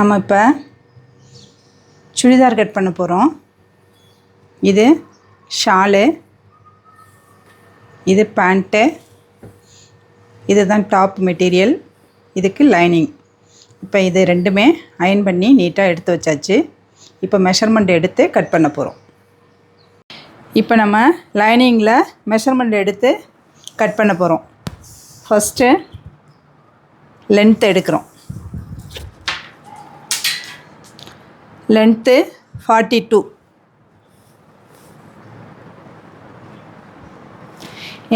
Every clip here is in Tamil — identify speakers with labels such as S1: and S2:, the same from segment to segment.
S1: நம்ம இப்போ சுடிதார் கட் பண்ண போகிறோம். இது ஷாலு, இது பேண்ட்டு, இதுதான் டாப் மெட்டீரியல், இதுக்கு லைனிங். இப்போ இது ரெண்டுமே அயன் பண்ணி நீட்டாக எடுத்து வச்சாச்சு. இப்போ மெஷர்மெண்ட் எடுத்து கட் பண்ண போகிறோம். இப்போ நம்ம லைனிங்கில் மெஷர்மெண்ட் எடுத்து கட் பண்ண போகிறோம். ஃபஸ்ட்டு லென்த் எடுக்கிறோம். லென்த்து 42.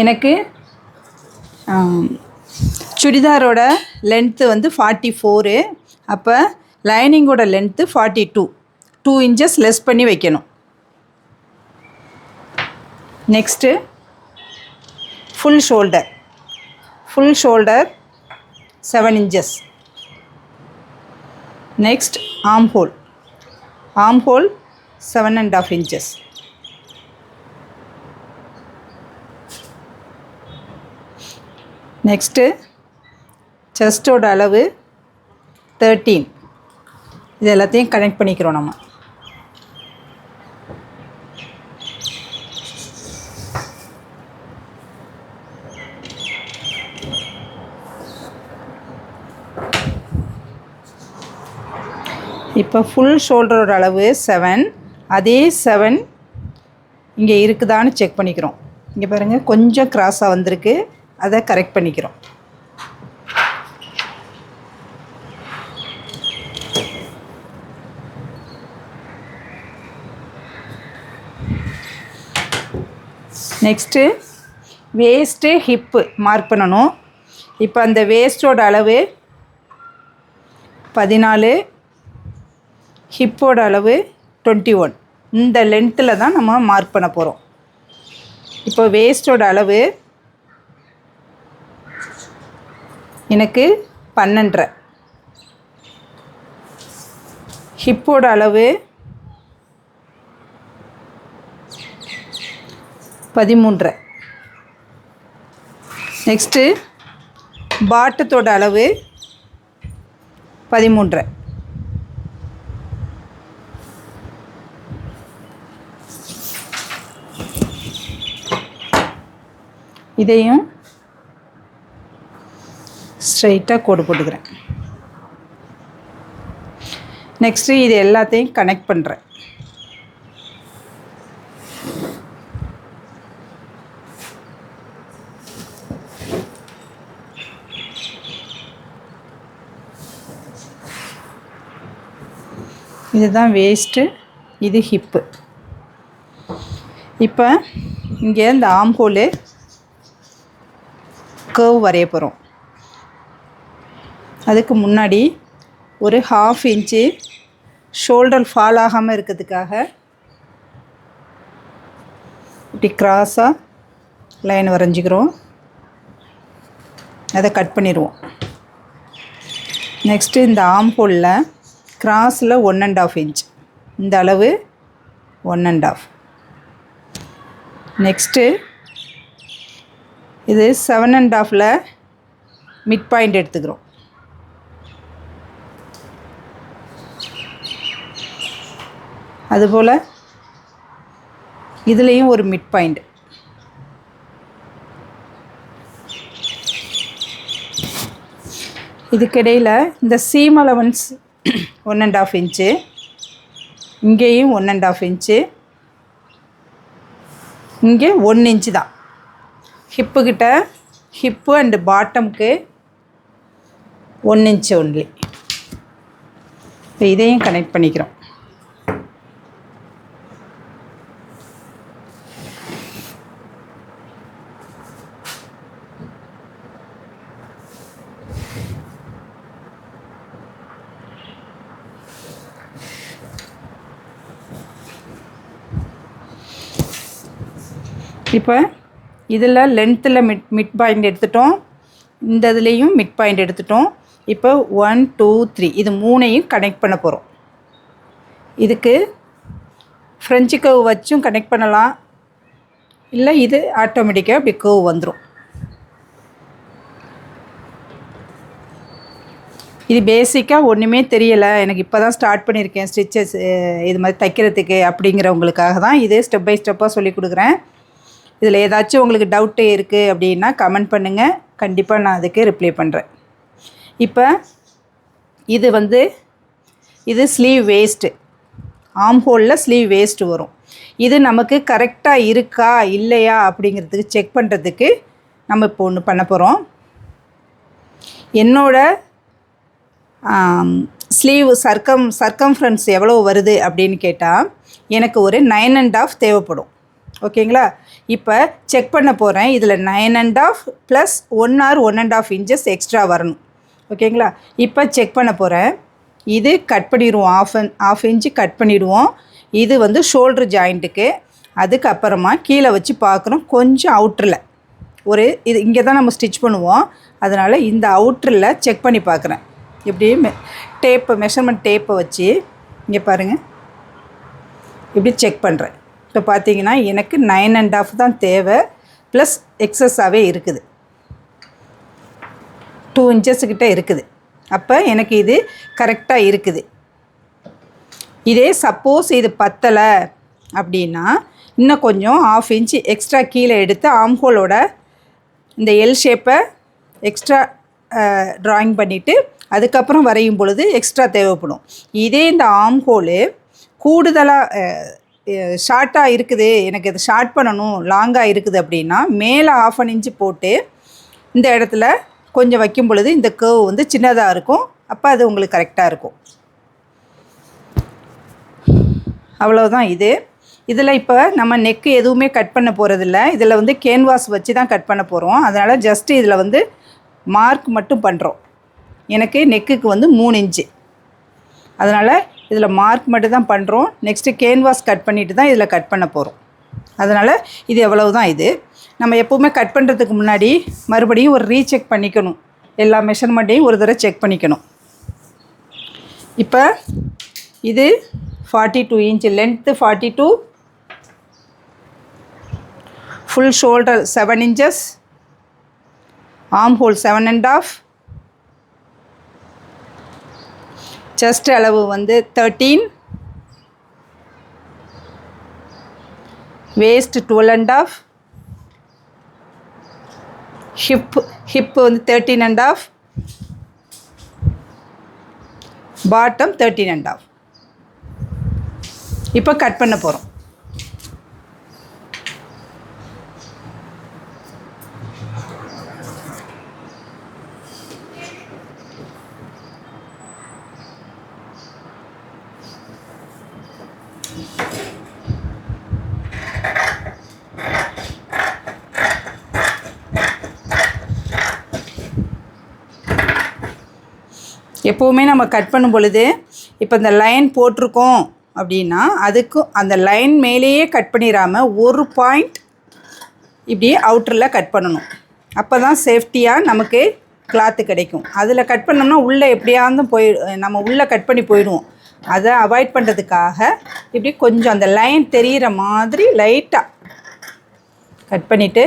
S1: எனக்கு சுடிதாரோட லென்த்து வந்து 44. அப்போ லைனிங்கோட லென்த்து 42. 2 இன்ச்சஸ் லெஸ் பண்ணி வைக்கணும். Next full shoulder 7 inches. Next arm hole 7.5 inches. Next செஸ்டோட அளவு 13. இது எல்லாத்தையும் கனெக்ட் பண்ணிக்கிறோம் நம்ம. இப்போ ஃபுல் ஷோல்டரோட அளவு 7. அதே 7 இங்கே இருக்குதான்னு செக் பண்ணிக்கிறோம். இங்கே பாருங்கள், கொஞ்சம் கிராஸாக வந்திருக்கு, அதை கரெக்ட் பண்ணிக்கிறோம். நெக்ஸ்ட்டு வேஸ்ட்டு ஹிப்பு மார்க் பண்ணணும். இப்போ அந்த வேஸ்ட்டோட அளவு 14, ஹிப்போட அளவு 21. இந்த லென்த்தில் தான் நம்ம மார்க் பண்ண போகிறோம். இப்போ வேஸ்ட்டோட அளவு எனக்கு 12.5. ஹிப்போட அளவு 13.5. நெக்ஸ்ட்டு பாட்டத்தோட அளவு 13.5. இதையும் ஸ்ட்ரைட்டாக கோடு போட்டுக்கிறேன். நெக்ஸ்ட்டு இது எல்லாத்தையும் கனெக்ட் பண்ணுறேன். இதுதான் வேஸ்ட்டு, இது ஹிப்பு. இப்போ இங்கே இந்த ஆர்ம் ஹோலு கர்வ் வரைய போகிறோம். அதுக்கு முன்னாடி ஒரு 1/2 இன்ச்சு ஷோல்டர் ஃபால் ஆகாமல் இருக்கிறதுக்காக இப்படி கிராஸாக லைன் வரைஞ்சிக்கிறோம். அதை கட் பண்ணிடுவோம். நெக்ஸ்ட்டு இந்த ஆர்ம் ஹோலில் கிராஸில் 1.5 inch, இந்த அளவு 1.5. நெக்ஸ்ட்டு இது 7.5ல் மிட் பாயிண்ட் எடுத்துக்கிறோம். அதுபோல் இதுலேயும் ஒரு மிட் பாயிண்ட். இதுக்கிடையில் இந்த சீம் அலவன்ஸ் 1.5 inch, இங்கேயும் 1.5 inch, இங்கே 1 inch தான். ஹிப்புக்கிட்ட ஹிப்பு அண்டு பாட்டமுக்கு 1 inch ஒன்லி. இப்போ இதையும் கனெக்ட் பண்ணிக்கிறோம். இப்போ இதில் லென்த்தில் மிட் பாயிண்ட் எடுத்துட்டோம், இந்த இதுலேயும் மிட் பாயிண்ட் எடுத்துட்டோம். இப்போ 1 2 3 இது 3ஐயும் கனெக்ட் பண்ண போகிறோம். இதுக்கு ஃப்ரெஞ்சு கர்வ் வச்சும் கனெக்ட் பண்ணலாம், இல்லை இது ஆட்டோமேட்டிக்காக இப்படி கர்வ் வந்துடும். இது பேசிக்காக ஒன்றுமே தெரியலை, எனக்கு இப்போ தான் ஸ்டார்ட் பண்ணியிருக்கேன் ஸ்டிச்சஸ் இது மாதிரி தைக்கிறதுக்கு அப்படிங்கிறவங்களுக்காக தான் இது ஸ்டெப் பை ஸ்டெப்பாக சொல்லி கொடுக்குறேன். இதில் ஏதாச்சும் உங்களுக்கு டவுட்டு இருக்குது அப்படின்னா கமெண்ட் பண்ணுங்கள், கண்டிப்பாக நான் அதுக்கு ரிப்ளை பண்ணுறேன். இப்போ இது ஸ்லீவ் வேஸ்ட்டு, ஆம் ஹோலில் ஸ்லீவ் வேஸ்ட்டு வரும். இது நமக்கு கரெக்டாக இருக்கா இல்லையா அப்படிங்கிறதுக்கு செக் பண்ணுறதுக்கு நம்ம இப்போ ஒன்று பண்ண போகிறோம். என்னோடய ஸ்லீவ் சர்க்கம்ஃபரன்ஸ் எவ்வளோ வருது அப்படின்னு கேட்டால் எனக்கு ஒரு 9.5 தேவைப்படும். ஓகேங்களா? இப்போ செக் பண்ண போகிறேன். இதில் 9.5 ப்ளஸ் 1 or 1.5 இன்ச்சஸ் எக்ஸ்ட்ரா வரணும். ஓகேங்களா? இப்போ செக் பண்ண போகிறேன். இது கட் பண்ணிடுவோம், ஆஃப் இன்ச்சு கட் பண்ணிவிடுவோம். இது ஷோல்ட்ரு ஜாயிண்ட்டுக்கு. அதுக்கப்புறமா கீழே வச்சு பார்க்குறோம், கொஞ்சம் அவுட்டரில் இது இங்கே தான் நம்ம ஸ்டிச் பண்ணுவோம். அதனால் இந்த அவுட்டரில் செக் பண்ணி பார்க்குறேன். இப்படி மெஷர்மெண்ட் டேப்பை வச்சு இங்கே பாருங்கள், இப்படி செக் பண்ணுறேன். இப்போ பார்த்தீங்கன்னா எனக்கு 9.5 தான் தேவை, ப்ளஸ் எக்ஸஸாகவே இருக்குது, 2 இன்ச்சஸ்கிட்ட இருக்குது. அப்போ எனக்கு இது கரெக்டாக இருக்குது. இதே சப்போஸ் இது பத்தலை அப்படின்னா இன்னும் கொஞ்சம் 1/2 இன்ச்சு எக்ஸ்ட்ரா கீழே எடுத்து ஆம்ஹோலோட இந்த எல் ஷேப்பை எக்ஸ்ட்ரா ட்ராயிங் பண்ணிவிட்டு அதுக்கப்புறம் வரையும் பொழுது எக்ஸ்ட்ரா தேவைப்படும். இதே இந்த ஆம்ஹோலு கூடுதலாக ஷார்ட்டாக இருக்குது, எனக்கு இது ஷார்ட் பண்ணணும், லாங்காக இருக்குது அப்படின்னா மேலே 1/2 இன்ச்சு போட்டு இந்த இடத்துல கொஞ்சம் வைக்கும் பொழுது இந்த கர்வ் சின்னதாக இருக்கும். அப்போ அது உங்களுக்கு கரெக்டாக இருக்கும். அவ்வளோதான். இதில் இப்போ நம்ம நெக்கு எதுவுமே கட் பண்ண போகிறதில்ல. இதில் கேன்வாஸ் வச்சு தான் கட் பண்ண போகிறோம். அதனால் ஜஸ்ட்டு இதில் மார்க் மட்டும் பண்ணுறோம். எனக்கு நெக்குக்கு 3 இன்ச்சு, அதனால் இதில் மார்க் மட்டும் தான் பண்ணுறோம். நெக்ஸ்ட்டு கேன்வாஸ் கட் பண்ணிவிட்டு தான் இதில் கட் பண்ண போகிறோம். அதனால் இது எவ்வளவு தான். நம்ம எப்போவுமே கட் பண்ணுறதுக்கு முன்னாடி மறுபடியும் ஒரு ரீசெக் பண்ணிக்கணும், எல்லா மெஷர்மெண்ட்டையும் ஒரு தடவை செக் பண்ணிக்கணும். இப்போ இது 42 inch length, 42, full shoulder 7 inches, arm hole 7.5, chest அளவு 13, வேஸ்ட் 12.5, ஹிப் 13.5, பாட்டம் 13.5. இப்போ கட் பண்ண போகிறோம். எப்போவுமே நம்ம கட் பண்ணும் பொழுது இப்போ இந்த லைன் போட்டிருக்கோம் அப்படின்னா அதுக்கும் அந்த லைன் மேலேயே கட் பண்ணிடாமல் ஒரு பாயிண்ட் இப்படி அவுட்டரில் கட் பண்ணணும். அப்போ தான் சேஃப்டியாக நமக்கு கிளாத்து கிடைக்கும். அதில் கட் பண்ணோம்னா உள்ளே எப்படியாவது நம்ம உள்ளே கட் பண்ணி போயிடுவோம். அதை அவாய்ட் பண்ணுறதுக்காக இப்படி கொஞ்சம் அந்த லைன் தெரிகிற மாதிரி லைட்டாக கட் பண்ணிவிட்டு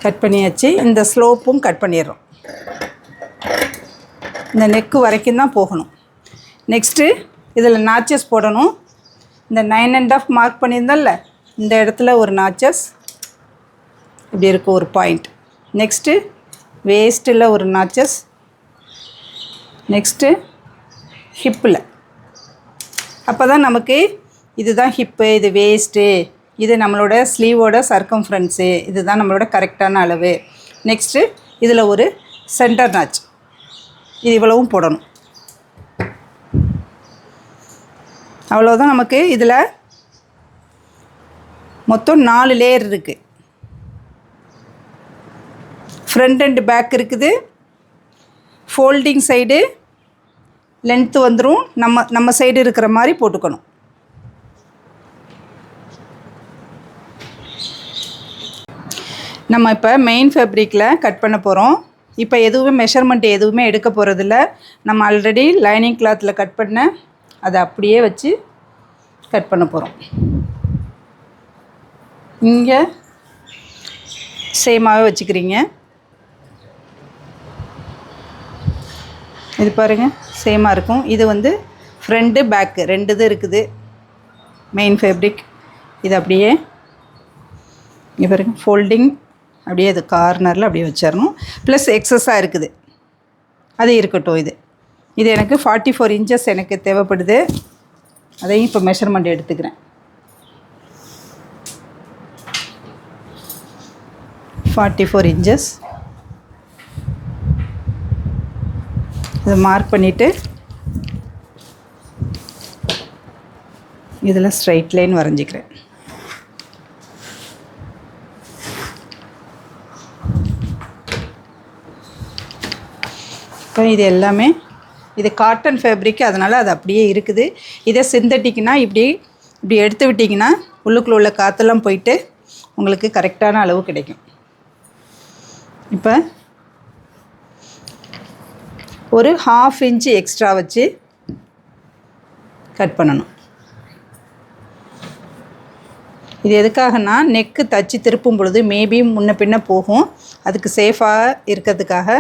S1: கட் பண்ணியாச்சு. இந்த ஸ்லோப்பும் கட் பண்ணிடுறோம். இந்த நெக்கு வரைக்கும் தான் போகணும். நெக்ஸ்ட்டு இதில் நாச்சஸ் போடணும். இந்த 9.5 மார்க் பண்ணியிருந்தோம்ல, இந்த இடத்துல ஒரு நாச்சஸ் இப்படி இருக்கும், ஒரு பாயிண்ட். நெக்ஸ்ட்டு வேஸ்ட்டில் ஒரு நாச்சஸ், நெக்ஸ்ட்டு ஹிப்பில். அப்போ தான் நமக்கு இதுதான் ஹிப்பு, இது வேஸ்ட்டு, இது நம்மளோட ஸ்லீவோட சர்க்கம்ஃபரன்ஸு, இதுதான் நம்மளோட கரெக்டான அளவு. நெக்ஸ்ட்டு இதில் ஒரு சென்டர் நாச், இது இவ்வளவும் போடணும். அவ்வளோதான். நமக்கு இதில் மொத்தம் 4 லேயர் இருக்குது. ஃப்ரண்ட் அண்ட் பேக் இருக்குது. ஃபோல்டிங் சைடு லென்த்து வந்துடும், நம்ம சைடு இருக்கிற மாதிரி போட்டுக்கணும். நம்ம இப்போ மெயின் ஃபேப்ரிக்கில் கட் பண்ண போகிறோம். இப்போ எதுவுமே மெஷர்மெண்ட் எதுவுமே எடுக்க போகிறதில்ல. நம்ம ஆல்ரெடி லைனிங் கிளாத்தில் கட் பண்ண அதை அப்படியே வச்சு கட் பண்ண போகிறோம். இங்கே சேமாகவே வச்சுக்கிறீங்க. இது பாருங்கள் சேமாக இருக்கும். இது வந்து ஃப்ரண்ட்டு பேக்கு 2 இது இருக்குது மெயின் ஃபேப்ரிக். இது அப்படியே இங்கே பாருங்கள் ஃபோல்டிங் அப்படியே அது கார்னரில் அப்படியே வச்சிடணும். ப்ளஸ் எக்ஸஸாக இருக்குது அது இருக்கட்டும். இது எனக்கு 44 இன்ச்சஸ் எனக்கு தேவைப்படுது. அதையும் இப்போ மெஷர்மெண்ட் எடுத்துக்கிறேன். 44 இன்ச்சஸ் இதை மார்க் பண்ணிவிட்டு இதில் ஸ்ட்ரைட் லைன் வரைஞ்சிக்கிறேன். இப்போ இது எல்லாமே இது காட்டன் ஃபேப்ரிக், அதனால் அது அப்படியே இருக்குது. இதே சிந்தட்டிக்னால் இப்படி எடுத்து விட்டிங்கன்னா உள்ளுக்குள்ளே உள்ள காற்றெல்லாம் போயிட்டு உங்களுக்கு கரெக்டான அளவு கிடைக்கும். இப்போ ஒரு 1/2 இன்ச்சு எக்ஸ்ட்ரா வச்சு கட் பண்ணணும். இது எதுக்காகனா நெக்கு தச்சு திருப்பும் பொழுது மேபி முன்ன பின்ன போகும். அதுக்கு சேஃபாக இருக்கிறதுக்காக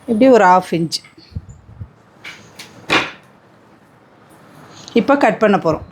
S1: இப்படி ஒரு 1/2 இன்ச் இப்போ கட் பண்ண போகிறோம்.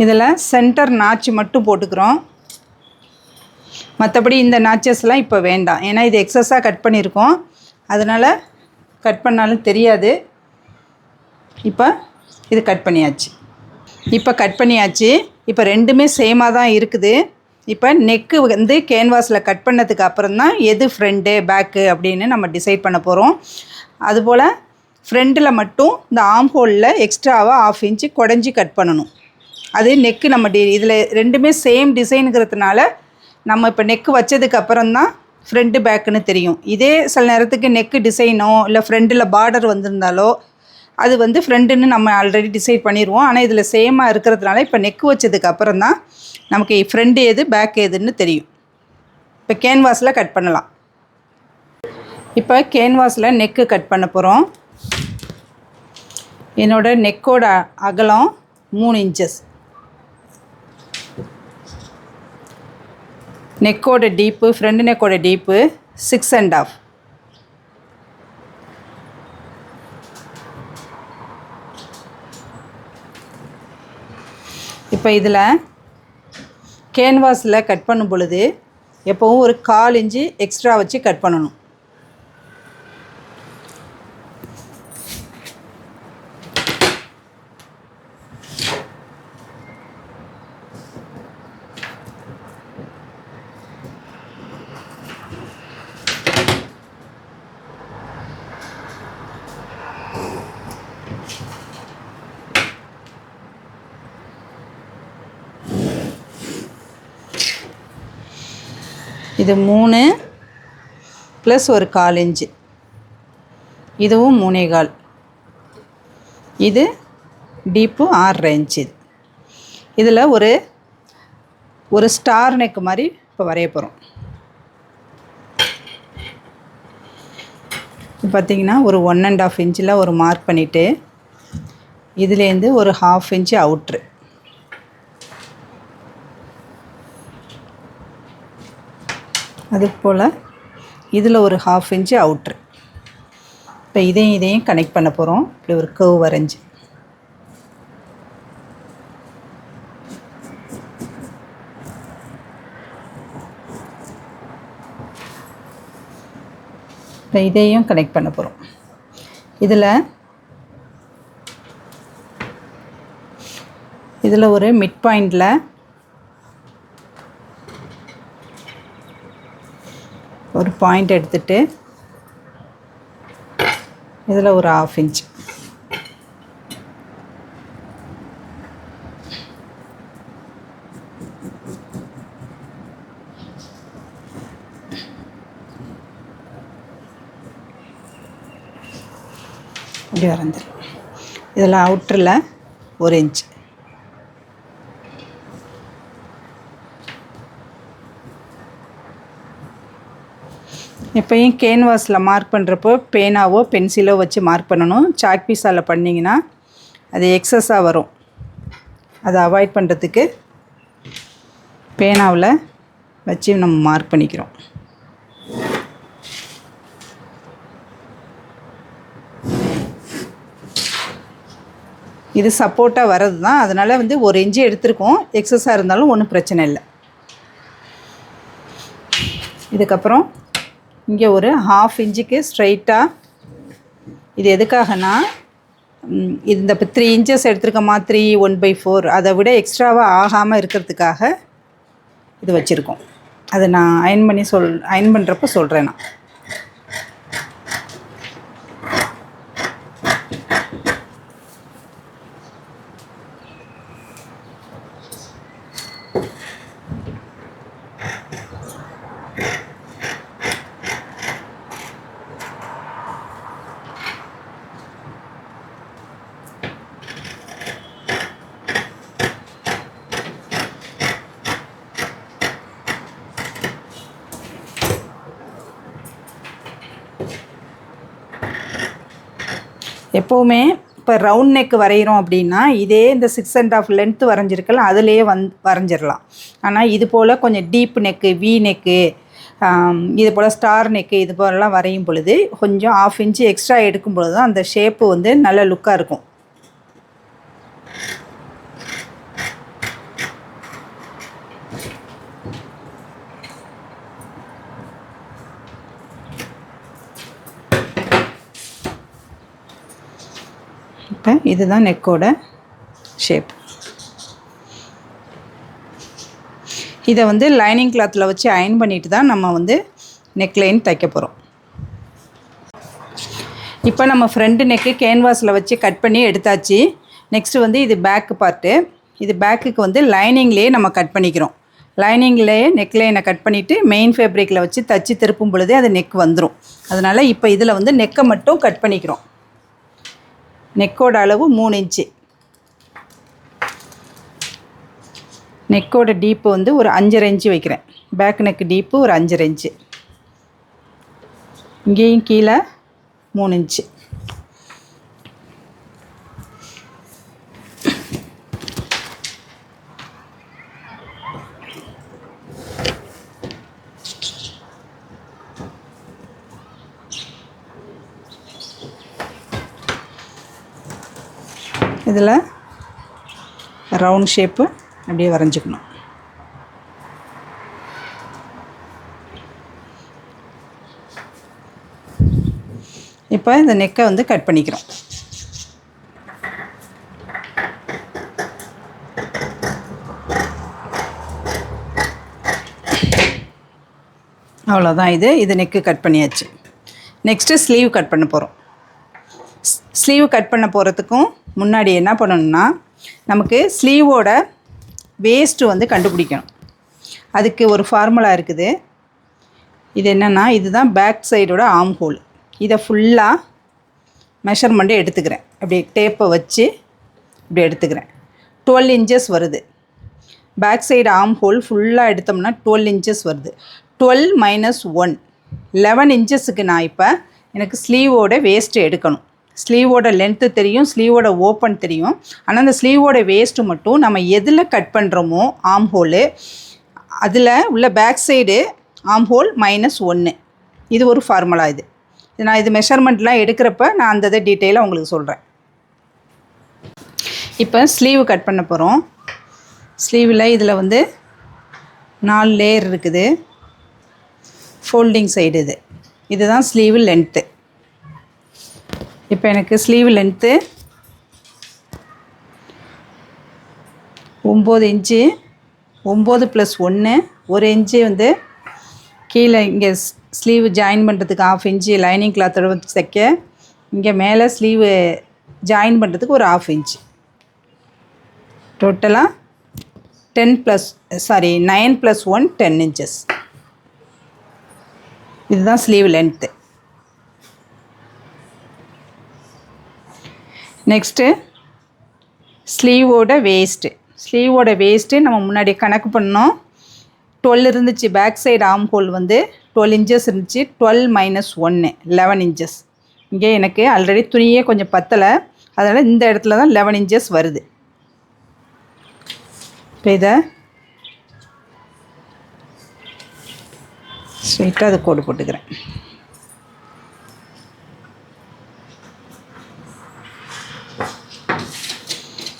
S1: இதில் சென்டர் நாச்சு மட்டும் போட்டுக்கிறோம். மற்றபடி இந்த நாச்சஸ்லாம் இப்போ வேண்டாம். ஏன்னா இது எக்ஸஸாக கட் பண்ணியிருக்கோம். அதனால் கட் பண்ணாலும் தெரியாது. இப்போ இது கட் பண்ணியாச்சு. இப்போ ரெண்டுமே சேமாக தான் இருக்குது. இப்போ நெக்கு வந்து கேன்வாஸில் கட் பண்ணதுக்கு அப்புறம் தான் எது ஃப்ரண்ட்டு பேக்கு அப்படின்னு நம்ம டிசைட் பண்ண போகிறோம். அதுபோல் ஃப்ரண்ட்டில் மட்டும் இந்த ஆம் ஹோலில் எக்ஸ்ட்ராவாக 1/2 இன்ச்சு குடஞ்சி கட் பண்ணணும். அது நெக்கு நம்ம இதில் ரெண்டுமே சேம் டிசைனுங்கிறதுனால நம்ம இப்போ நெக்கு வச்சதுக்கப்புறம் தான் ஃப்ரண்ட்டு பேக்குன்னு தெரியும். இதே சில நேரத்துக்கு நெக்கு டிசைனோ இல்லை ஃப்ரண்ட்டில் பார்டர் வந்திருந்தாலோ அது வந்து ஃப்ரண்ட்டுன்னு நம்ம ஆல்ரெடி டிசைட் பண்ணிடுவோம். ஆனால் இதில் சேமாக இருக்கிறதுனால இப்போ நெக்கு வச்சதுக்கப்புறம் தான் நமக்கு ஃப்ரண்ட் எது பேக் எதுன்னு தெரியும். இப்போ கேன்வாஸில் கட் பண்ணலாம். இப்போ கேன்வாஸில் நெக்கு கட் பண்ண போகிறோம். என்னோடய நெக்கோட அகலம் 3 இன்ச்சஸ். நெக்கோட டீப்பு ஃப்ரண்ட் நெக்கோட டீப்பு 6.5. இப்போ இதில் கேன்வாஸில் கட் பண்ணும் பொழுது எப்போவும் ஒரு 1/4 இன்ச்சு எக்ஸ்ட்ரா வச்சு கட் பண்ணணும். இது 3 ப்ளஸ் ஒரு 1/4 இன்ச்சு, இதுவும் 3.25. இது டீப்பு 6.5 இன்ச்சு. இதில் ஒரு ஸ்டார் நெக் மாதிரி இப்போ வரைய போகிறோம். பார்த்திங்கன்னா ஒரு 1.5 இன்ச்சில் ஒரு மார்க் பண்ணிவிட்டு இதுலேருந்து ஒரு 1/2 இன்ச்சு அவுட்ரு, அதுபோல் இதில் ஒரு 1/2 இன்ச்சு அவுட்ரு. இப்போ இதையும் கனெக்ட் பண்ண போகிறோம். இப்படி ஒரு கர்வ் வரைஞ்சி இப்போ இதையும் கனெக்ட் பண்ண போகிறோம். இதில் ஒரு மிட் பாயிண்டில் ஒரு பாயிண்ட் எடுத்துகிட்டு இதில் ஒரு 1/2 இன்ச் இப்படி வரைஞ்சிடலாம். இதில் அவுட்டரில் 1 இன்ச். எப்போயும் கேன்வாஸில் மார்க் பண்ணுறப்போ பேனாவோ பென்சிலோ வச்சு மார்க் பண்ணணும். சாக் பீஸால் பண்ணிங்கன்னா அது எக்ஸஸாக வரும். அதை அவாய்ட் பண்ணுறதுக்கு பேனாவில் வச்சு நம்ம மார்க் பண்ணிக்கிறோம். இது சப்போர்ட்டாக வர்றது தான், அதனால் 1 இன்ச்சு எடுத்திருக்கோம். எக்ஸஸாக இருந்தாலும் ஒன்றும் பிரச்சனை இல்லை. இதுக்கப்புறம் இங்கே ஒரு 1/2 இன்ச்சுக்கு ஸ்ட்ரைட்டாக, இது எதுக்காகனா இந்த இப்போ 3 இன்ச்சஸ் எடுத்துருக்கோமா, 3 1/4, அதை விட எக்ஸ்ட்ராவாக ஆகாமல் இருக்கிறதுக்காக இது வச்சுருக்கோம். அதை நான் அயன் பண்ணுறப்போ சொல்கிறேன் நான். எப்போவுமே இப்போ ரவுண்ட் நெக் வரைகிறோம் அப்படின்னா இதே இந்த 6 1/2 லென்த் வரைஞ்சிருக்கலாம், அதிலேயே வரைஞ்சிடலாம். ஆனால் இது போல் கொஞ்சம் டீப் நெக்கு, வி நெக்கு, இது போல் ஸ்டார் நெக்கு, இது போலலாம் வரையும் பொழுது கொஞ்சம் 1/2 இன்ச்சு எக்ஸ்ட்ரா எடுக்கும் பொழுது தான் அந்த ஷேப்பு நல்ல லுக்காக இருக்கும். இப்போ இதுதான் நெக்கோட ஷேப். இதை லைனிங் கிளாத்தில் வச்சு அயன் பண்ணிட்டு தான் நம்ம நெக்லைன் தைக்க போகிறோம். இப்போ நம்ம ஃப்ரண்ட் நெக்கு கேன்வாஸில் வச்சு கட் பண்ணி எடுத்தாச்சு. நெக்ஸ்ட்டு இது பேக்கு பார்ட்டு. இது பேக்குக்கு லைனிங்லேயே நம்ம கட் பண்ணிக்கிறோம். லைனிங்லேயே நெக்லைனை கட் பண்ணிவிட்டு மெயின் ஃபேப்ரிக்கில் வச்சு தச்சு திருப்பும் பொழுதே அது நெக் வந்துடும். அதனால் இப்போ இதில் நெக்கை மட்டும் கட் பண்ணிக்கிறோம். நெக்கோட அளவு 3 இன்ச்சு. நெக்கோட டீப்பு ஒரு 5.5 இன்ச்சு வைக்கிறேன். பேக் நெக்கு டீப்பு ஒரு 5.5 இன்ச்சு. இங்கேயும் கீழே 3 இன்ச்சு. இதில் ரவுண்ட் ஷேப்பு அப்படியே வரைஞ்சிக்கணும். இப்போ இந்த நெக்கை கட் பண்ணிக்கிறோம். அவ்வளோதான். இது நெக்கு கட் பண்ணியாச்சு. நெக்ஸ்ட்டு ஸ்லீவ் கட் பண்ண போகிறோம். ஸ்லீவ் கட் பண்ண போகிறதுக்கும் முன்னாடி என்ன பண்ணணும்னா, நமக்கு ஸ்லீவோட வேஸ்ட்டு கண்டுபிடிக்கணும். அதுக்கு ஒரு ஃபார்முலா இருக்குது. இது என்னென்னா, இதுதான் பேக் சைடோட ஆர்ம் ஹோல். இதை ஃபுல்லாக மெஷர்மெண்ட்டு எடுத்துக்கிறேன். அப்படி டேப்பை வச்சு இப்படி எடுத்துக்கிறேன். 12 இன்ச்சஸ் வருது. பேக் சைடு ஆர்ம் ஹோல் ஃபுல்லாக எடுத்தோம்னா 12 இன்ச்சஸ் வருது. 12 - 1 11 இன்ச்சஸுக்கு நான் இப்போ எனக்கு ஸ்லீவோட வேஸ்ட்டு எடுக்கணும். ஸ்லீவோட லென்த்து தெரியும், ஸ்லீவோட ஓப்பன் தெரியும். ஆனால் அந்த ஸ்லீவோட வேஸ்ட்டு மட்டும் நம்ம எதில் கட் பண்ணுறோமோ ஆர்ம் ஹோலு, அதில் உள்ள பேக் சைடு ஆர்ம் ஹோல் -1. இது ஒரு ஃபார்முலா. இது நான் மெஷர்மெண்ட்லாம் எடுக்கிறப்ப நான் அந்த இதை டீட்டெயிலாக உங்களுக்கு சொல்கிறேன். இப்போ ஸ்லீவ் கட் பண்ண போகிறோம். ஸ்லீவில் இதில் 4 லேயர் இருக்குது. ஃபோல்டிங் சைடு இது. இதுதான் ஸ்லீவ் லென்த்து. இப்போ எனக்கு ஸ்லீவ் லென்த்து 9 இன்ச்சு. 9 + 1 1 இன்ச்சு வந்து கீழே இங்கே ஸ்லீவ் ஜாயின் பண்ணுறதுக்கு 1/2 இன்ச்சு லைனிங் கிளாத்தோட வச்சு தைக்க, இங்கே மேலே ஸ்லீவு ஜாயின் பண்ணுறதுக்கு ஒரு 1/2 இன்ச்சு. டோட்டலாக 9 + 1 10 இன்ச்சஸ். இதுதான் ஸ்லீவ் லென்த்து. நெக்ஸ்ட்டு ஸ்லீவோட வேஸ்ட்டு. ஸ்லீவோட வேஸ்ட்டு நம்ம முன்னாடி கணக்கு பண்ணோம். 12 இருந்துச்சு. பேக் சைடு ஆர்ம் ஹோல் வந்து 12 இன்ச்சஸ் இருந்துச்சு. 12 - 1 11 இன்ச்சஸ். இங்கே எனக்கு ஆல்ரெடி துணியே கொஞ்சம் பத்தலை, அதனால் இந்த இடத்துல தான் 11 இன்ச்சஸ் வருது. இப்போ இதை ஸ்ட்ரைட்டாக அது கோடு போட்டுக்கிறேன்.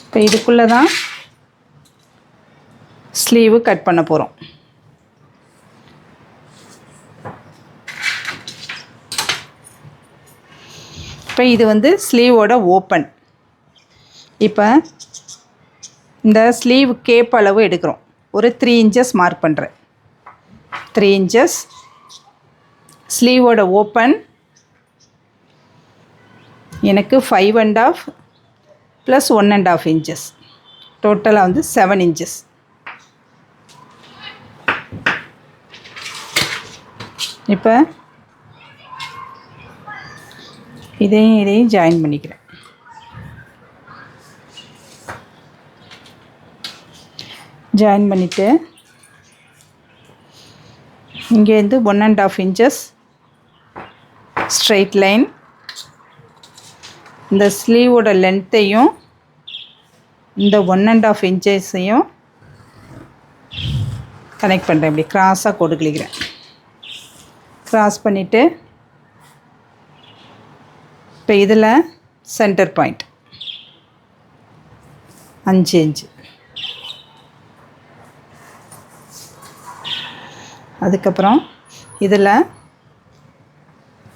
S1: இப்போ இதுக்குள்ளே தான் ஸ்லீவு கட் பண்ண போகிறோம். இப்போ இது வந்து ஸ்லீவோட ஓப்பன். இப்போ இந்த ஸ்லீவ் கேப் அளவு எடுக்கிறோம். ஒரு 3 இன்ச்சஸ் மார்க் பண்ணுறேன். 3 இன்ச்சஸ். ஸ்லீவோட ஓப்பன் எனக்கு 5½ + 1½ இன்ச்சஸ். டோட்டலாக வந்து 7 இன்ச்சஸ். இப்போ இதையும் ஜாயின் பண்ணிக்கிறேன். ஜாயின் பண்ணிவிட்டு இங்கேருந்து 1½ இன்ச்சஸ் ஸ்ட்ரைட் லைன் இந்த ஸ்லீவோட லென்த்தையும் இந்த 1½ இன்ச்சஸையும் கனெக்ட் பண்ணுறேன். இப்படி கிராஸாக கோடு கிழிக்கிறேன். கிராஸ் பண்ணிவிட்டு இப்போ இதில் சென்டர் பாயிண்ட் 5 இன்ச்சு. அதுக்கப்புறம் இதில்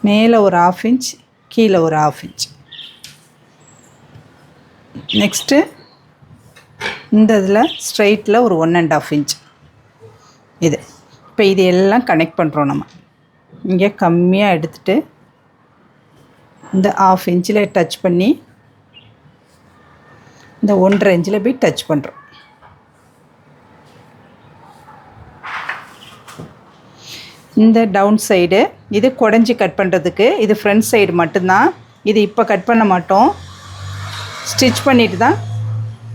S1: மேலே ஒரு 1/2 இன்ச், கீழே ஒரு 1/2 இன்ச். நெக்ஸ்ட்டு இந்த இதில் ஸ்ட்ரைட்டில் ஒரு 1½ இன்ச். இது இப்போ இது எல்லாம் கனெக்ட் பண்ணுறோம். நம்ம இங்கே கம்மியாக எடுத்துகிட்டு இந்த 1/2 இன்ச்சில் டச் பண்ணி இந்த 1½ இன்ச்சில் போய் டச் பண்ணுறோம். இந்த டவுன் சைடு இது குடஞ்சி கட் பண்ணுறதுக்கு. இது ஃப்ரண்ட் சைடு மட்டும்தான். இது இப்போ கட் பண்ண மாட்டோம். ஸ்டிச் பண்ணிவிட்டு தான்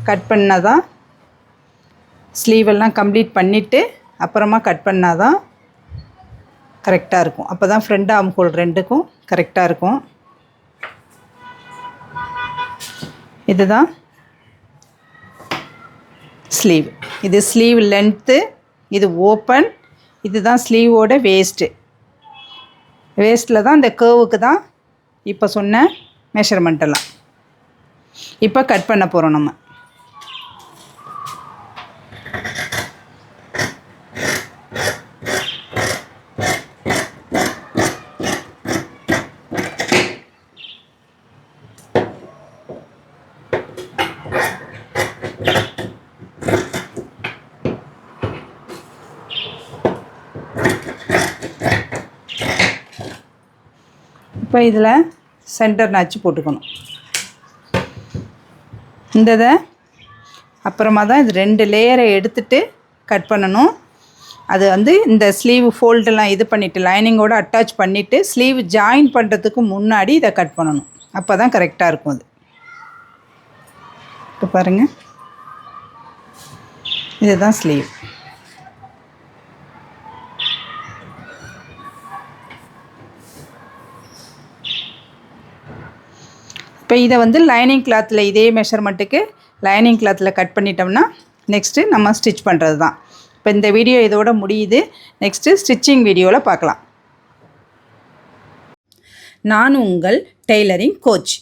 S1: கட் பண்ணால் தான் ஸ்லீவெல்லாம் கம்ப்ளீட் பண்ணிவிட்டு அப்புறமா கட் பண்ணால் தான் கரெக்டாக இருக்கும். அப்போ தான் ஃப்ரண்ட் ஆர்ம் ஹோல் ரெண்டுக்கும் கரெக்டாக இருக்கும். இதுதான் ஸ்லீவ். இது ஸ்லீவ் லென்த்து, இது ஓப்பன், இதுதான் ஸ்லீவோட வேஸ்ட்டு. வேஸ்ட்டில் தான் இந்த கேர்வுக்கு தான் இப்போ சொன்ன மெஷர்மெண்ட்டெல்லாம். இப்போ கட் பண்ண போகிறோம் நம்ம. இப்போ இதில் சென்டர் நாச்சு போட்டுக்கணும். இதை அப்புறமா தான் இது 2 லேயரை எடுத்துகிட்டு கட் பண்ணணும். அது வந்து இந்த ஸ்லீவ் ஃபோல்டெல்லாம் இது பண்ணிவிட்டு லைனிங்கோடு அட்டாச் பண்ணிவிட்டு ஸ்லீவ் ஜாயின் பண்ணுறதுக்கு முன்னாடி இதை கட் பண்ணணும். அப்போ தான் கரெக்டாக இருக்கும். அது இப்போ பாருங்கள், இதுதான் ஸ்லீவ். இப்போ இதை வந்து லைனிங் கிளாத்தில் இதே மெஷர்மெண்ட்டுக்கு லைனிங் கிளாத்தில் கட் பண்ணிட்டோம்னா நெக்ஸ்ட்டு நம்ம ஸ்டிச் பண்ணுறது தான். இப்போ இந்த வீடியோ இதோட முடியுது. நெக்ஸ்ட்டு ஸ்டிச்சிங் வீடியோவில் பார்க்கலாம். நான் உங்கள் டெய்லரிங் கோச்.